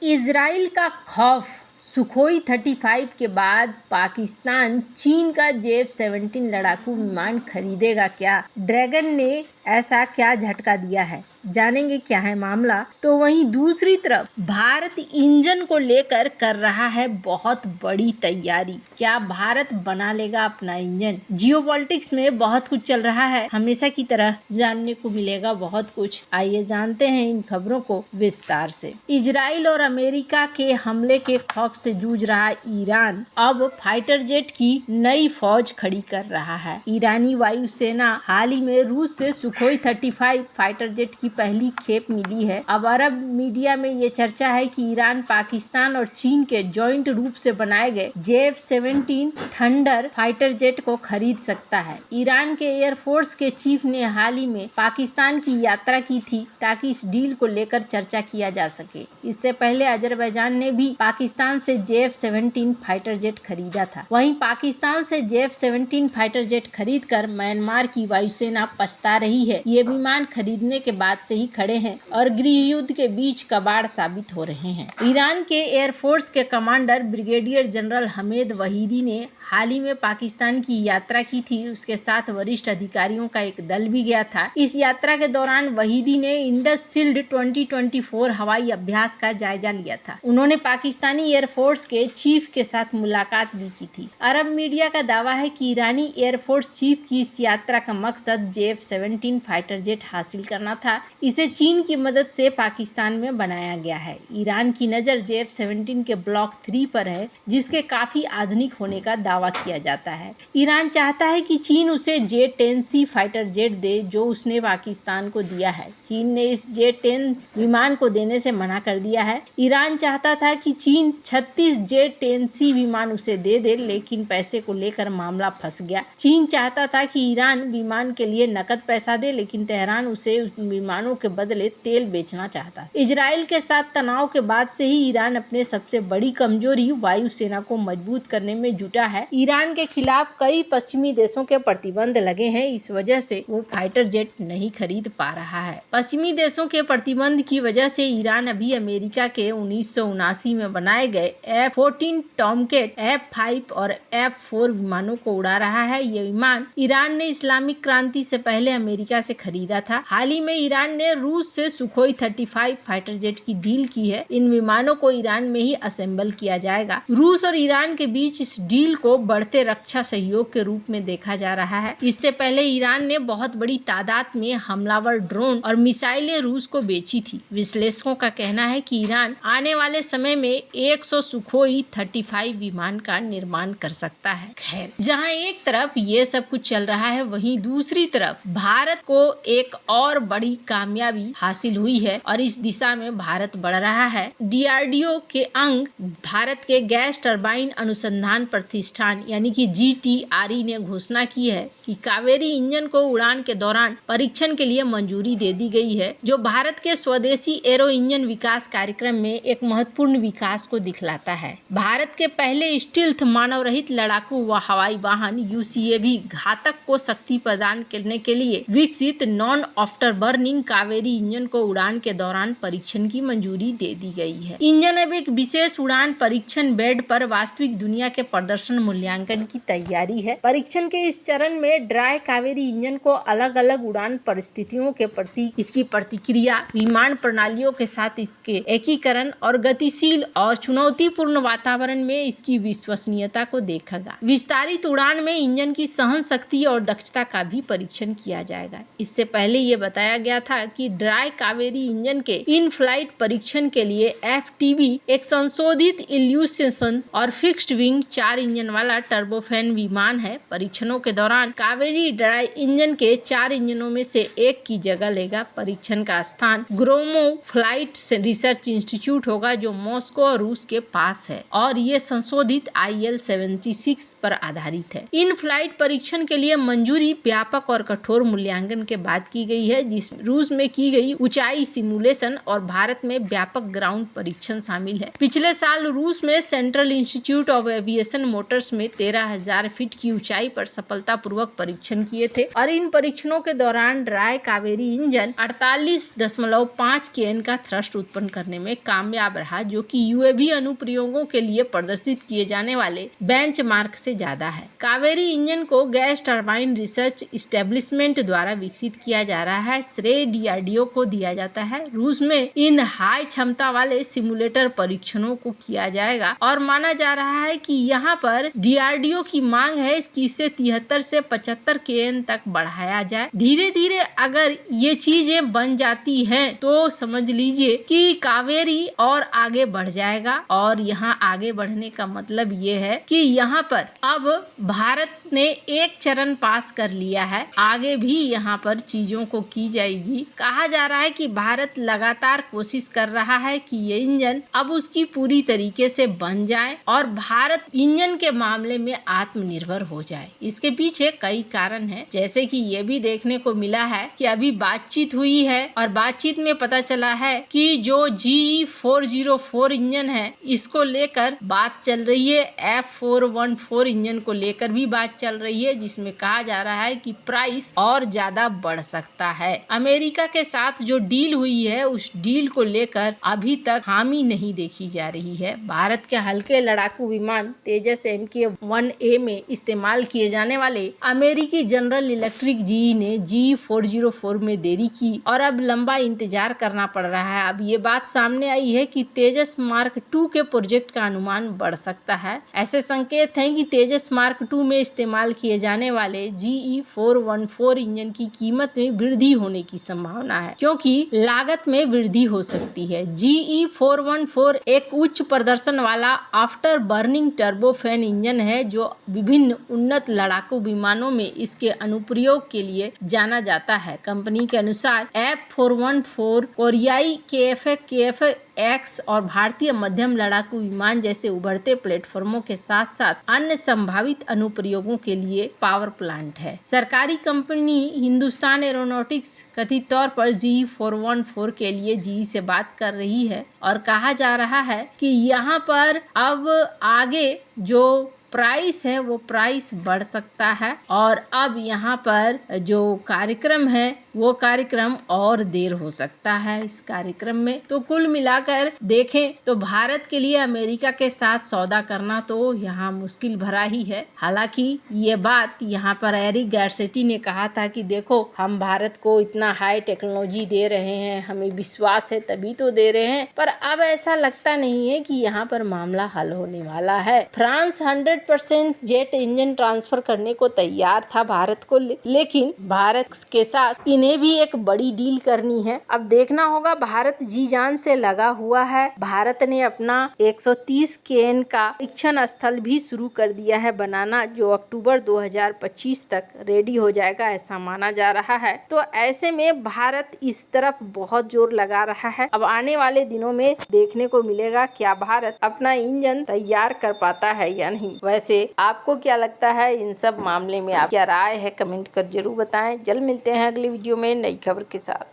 Israel का खौफ, Sukhoi 35 के बाद पाकिस्तान चीन का J-17 लड़ाकू विमान खरीदेगा क्या? ड्रैगन ने ऐसा क्या झटका दिया है, जानेंगे क्या है मामला। तो वहीं दूसरी तरफ भारत इंजन को लेकर कर रहा है बहुत बड़ी तैयारी। क्या भारत बना लेगा अपना इंजन? जियोपॉलिटिक्स में बहुत कुछ चल रहा है, हमेशा की तरह जानने को मिलेगा बहुत कुछ। आइए जानते हैं इन खबरों को विस्तार से। इजराइल और अमेरिका के हमले के खौफ से जूझ रहा ईरान अब फाइटर जेट की नई फौज खड़ी कर रहा है। ईरानी वायुसेना हाल ही में रूस से सुखोई 35 फाइटर जेट की पहली खेप मिली है। अब अरब मीडिया में ये चर्चा है कि ईरान पाकिस्तान और चीन के जॉइंट रूप से बनाए गए J-17 थंडर फाइटर जेट को खरीद सकता है। ईरान के एयरफोर्स के चीफ ने हाल ही में पाकिस्तान की यात्रा की थी ताकि इस डील को लेकर चर्चा किया जा सके। इससे पहले अजरबैजान ने भी पाकिस्तान से J-17 फाइटर जेट खरीदा था। वहीं पाकिस्तान से J-17 फाइटर जेट खरीद कर म्यांमार की वायुसेना पछता रही है। ये विमान खरीदने के बाद से ही खड़े हैं और गृह युद्ध के बीच कबाड़ साबित हो रहे हैं। ईरान के एयरफोर्स के कमांडर ब्रिगेडियर जनरल हमेद वहीदी ने हाल ही में पाकिस्तान की यात्रा की थी। उसके साथ वरिष्ठ अधिकारियों का एक दल भी गया था। इस यात्रा के दौरान वहीदी ने इंडस शील्ड 2024 हवाई अभ्यास का जायजा लिया था। उन्होंने पाकिस्तानी एयरफोर्स के चीफ के साथ मुलाकात भी की थी। अरब मीडिया का दावा है कि ईरानी एयरफोर्स चीफ की इस यात्रा का मकसद J-17 फाइटर जेट हासिल करना था। इसे चीन की मदद से पाकिस्तान में बनाया गया है। ईरान की नज़र J-17 के ब्लॉक 3 पर है, जिसके काफी आधुनिक होने का दावा किया जाता है। ईरान चाहता है कि चीन उसे J-10C फाइटर जेट दे, जो उसने पाकिस्तान को दिया है। चीन ने इस J-10 विमान को देने से मना कर दिया है। ईरान चाहता था कि चीन 36 J-10C विमान उसे दे दे, लेकिन पैसे को लेकर मामला फंस गया। चीन चाहता था कि ईरान विमान के लिए नकद पैसा दे, लेकिन तेहरान उसे उस विमानों के बदले तेल बेचना चाहता। इजराइल के साथ तनाव के बाद से ही ईरान अपने सबसे बड़ी कमजोरी वायुसेना को मजबूत करने में जुटा है। ईरान के खिलाफ कई पश्चिमी देशों के प्रतिबंध लगे हैं, इस वजह से वो फाइटर जेट नहीं खरीद पा रहा है। पश्चिमी देशों के प्रतिबंध की वजह से ईरान अभी अमेरिका के 1979 में बनाए गए F-14 टॉमकेट, F-5 और F-4 विमानों को उड़ा रहा है। ये विमान ईरान ने इस्लामिक क्रांति से पहले अमेरिका से खरीदा था। हाल ही में ईरान ने रूस से सुखोई 35 फाइटर जेट की डील की है। इन विमानों को ईरान में ही असेंबल किया जाएगा। रूस और ईरान के बीच इस डील को बढ़ते रक्षा सहयोग के रूप में देखा जा रहा है। इससे पहले ईरान ने बहुत बड़ी तादाद में हमलावर ड्रोन और मिसाइलें रूस को बेची थी। विश्लेषकों का कहना है कि ईरान आने वाले समय में 100 सुखोई 35 विमान का निर्माण कर सकता है। खैर, जहां एक तरफ ये सब कुछ चल रहा है, वहीं दूसरी तरफ भारत को एक और बड़ी कामयाबी हासिल हुई है और इस दिशा में भारत बढ़ रहा है। DRDO के अंग भारत के गैस टरबाइन अनुसंधान प्रतिष्ठान यानी कि GTRE ने घोषणा की है कि कावेरी इंजन को उड़ान के दौरान परीक्षण के लिए मंजूरी दे दी गई है, जो भारत के स्वदेशी एरो इंजन विकास कार्यक्रम में एक महत्वपूर्ण विकास को दिखलाता है। भारत के पहले स्टील्थ मानव रहित लड़ाकू व हवाई वाहन UCAV घातक को शक्ति प्रदान करने के लिए विकसित non after burning Kaveri engine को उड़ान के दौरान परीक्षण की मंजूरी दे दी गई है। इंजन अब एक विशेष उड़ान परीक्षण बेड पर वास्तविक दुनिया के प्रदर्शन मूल्यांकन की तैयारी है। परीक्षण के इस चरण में ड्राई कावेरी इंजन को अलग अलग उड़ान परिस्थितियों के प्रति इसकी प्रतिक्रिया, विमान प्रणालियों के साथ इसके एकीकरण और गतिशील और चुनौतीपूर्ण वातावरण में इसकी विश्वसनीयता को देखेगा। विस्तारित उड़ान में इंजन की सहन शक्ति और दक्षता का भी परीक्षण किया जाएगा। इससे पहले ये बताया गया था कि ड्राई कावेरी इंजन के इन फ्लाइट परीक्षण के लिए FTV एक संशोधित इल्यूशन और फिक्स्ड विंग 4 इंजन वाला टर्बोफैन विमान है। परीक्षणों के दौरान कावेरी ड्राई इंजन के 4 इंजनों में से एक की जगह लेगा। परीक्षण का स्थान ग्रोमो फ्लाइट रिसर्च इंस्टीट्यूट होगा, जो मॉस्को और रूस के पास है और ये संशोधित IL-76 पर आधारित है। इन फ्लाइट परीक्षण के लिए मंजूरी व्यापक और कठोर मूल्यांकन के बाद की गई है, जिसमें रूस रूस में की गई ऊंचाई सिमुलेशन और भारत में व्यापक ग्राउंड परीक्षण शामिल है। पिछले साल रूस में central institute of aviation Motors में 13,000 फीट की ऊंचाई पर सफलतापूर्वक परीक्षण किए थे और इन परीक्षणों के दौरान ड्राई कावेरी इंजन 48.5 kN का थ्रस्ट उत्पन्न करने में कामयाब रहा, जो कि यूएवी अनुप्रयोगों के लिए प्रदर्शित किए जाने वाले बेंचमार्क से ज्यादा है। कावेरी इंजन को गैस टरबाइन रिसर्च एस्टेब्लिशमेंट द्वारा विकसित किया जा रहा है। श्रेय डीआरडीओ को दिया जाता है। रूस में इन हाई क्षमता वाले सिमुलेटर परीक्षणों को किया जाएगा और माना जा रहा है कि यहाँ पर डीआरडीओ की मांग है कि इसे 73 से 75 kN तक बढ़ाया जाए। धीरे धीरे अगर ये चीजें बन जाती हैं तो समझ लीजिए कि कावेरी और आगे बढ़ जाएगा और यहाँ आगे बढ़ने का मतलब ये है कि यहाँ पर अब भारत ने एक चरण पास कर लिया है, आगे भी यहाँ पर चीजों को की जाएगी। कहा जा रहा है कि भारत लगातार कोशिश कर रहा है कि ये इंजन अब उसकी पूरी तरीके से बन जाए और भारत इंजन के मामले में आत्मनिर्भर हो जाए। इसके पीछे कई कारण हैं, जैसे कि ये भी देखने को मिला है कि अभी बातचीत हुई है और बातचीत में पता चला है कि जो GE404 इंजन है इसको लेकर बात चल रही है। F414 इंजन को लेकर भी बात चल रही है, जिसमें कहा जा रहा है कि प्राइस और ज्यादा बढ़ सकता है। अमेरिका के साथ जो डील हुई है उस डील को लेकर अभी तक हामी नहीं देखी जा रही है। भारत के हल्के लड़ाकू विमान तेजस MK-1A में इस्तेमाल किए जाने वाले अमेरिकी जनरल इलेक्ट्रिक GE ने GE404 में देरी की और अब लंबा इंतजार करना पड़ रहा है। अब ये बात सामने आई है कि तेजस मार्क 2 के प्रोजेक्ट का अनुमान बढ़ सकता है। ऐसे संकेत हैं कि तेजस मार्क 2 में इस्तेमाल किए जाने वाले GE414 इंजन की कीमत में वृद्धि होने की संभावना है, क्योंकि लागत में वृद्धि हो सकती है। GE414 एक उच्च प्रदर्शन वाला आफ्टर बर्निंग टर्बोफैन इंजन है जो विभिन्न उन्नत लड़ाकू विमानों में इसके अनुप्रयोग के लिए जाना जाता है। कंपनी के अनुसार F414 कोरियाई KF-X और भारतीय मध्यम लड़ाकू विमान जैसे उभरते प्लेटफॉर्मों के साथ साथ अन्य संभावित अनुप्रयोगों के लिए पावर प्लांट है। सरकारी कंपनी हिंदुस्तान एरोनॉटिक्स कथित तौर पर GE414 के लिए GE से बात कर रही है और कहा जा रहा है कि यहाँ पर अब आगे जो प्राइस है वो प्राइस बढ़ सकता है और अब यहाँ पर जो कार्यक्रम है वो कार्यक्रम और देर हो सकता है इस कार्यक्रम में। तो कुल मिलाकर देखें तो भारत के लिए अमेरिका के साथ सौदा करना तो यहाँ मुश्किल भरा ही है। हालांकि ये बात यहाँ पर एरिक गारसेटी ने कहा था कि देखो हम भारत को इतना हाई टेक्नोलॉजी दे रहे हैं, हमें विश्वास है तभी तो दे रहे हैं, पर अब ऐसा लगता नहीं है कि यहाँ पर मामला हल होने वाला है। फ्रांस 100% जेट इंजन ट्रांसफर करने को तैयार था भारत को, लेकिन भारत के साथ इन्हें भी एक बड़ी डील करनी है। अब देखना होगा, भारत जी जान से लगा हुआ है। भारत ने अपना 130 kN का परीक्षण स्थल भी शुरू कर दिया है बनाना, जो अक्टूबर 2025 तक रेडी हो जाएगा ऐसा माना जा रहा है। तो ऐसे में भारत इस तरफ बहुत जोर लगा रहा है। अब आने वाले दिनों में देखने को मिलेगा क्या भारत अपना इंजन तैयार कर पाता है या नहीं। वैसे आपको क्या लगता है इन सब मामले में, आप क्या राय है कमेंट कर जरूर बताएं। जल्द मिलते हैं अगली वीडियो में नई खबर के साथ।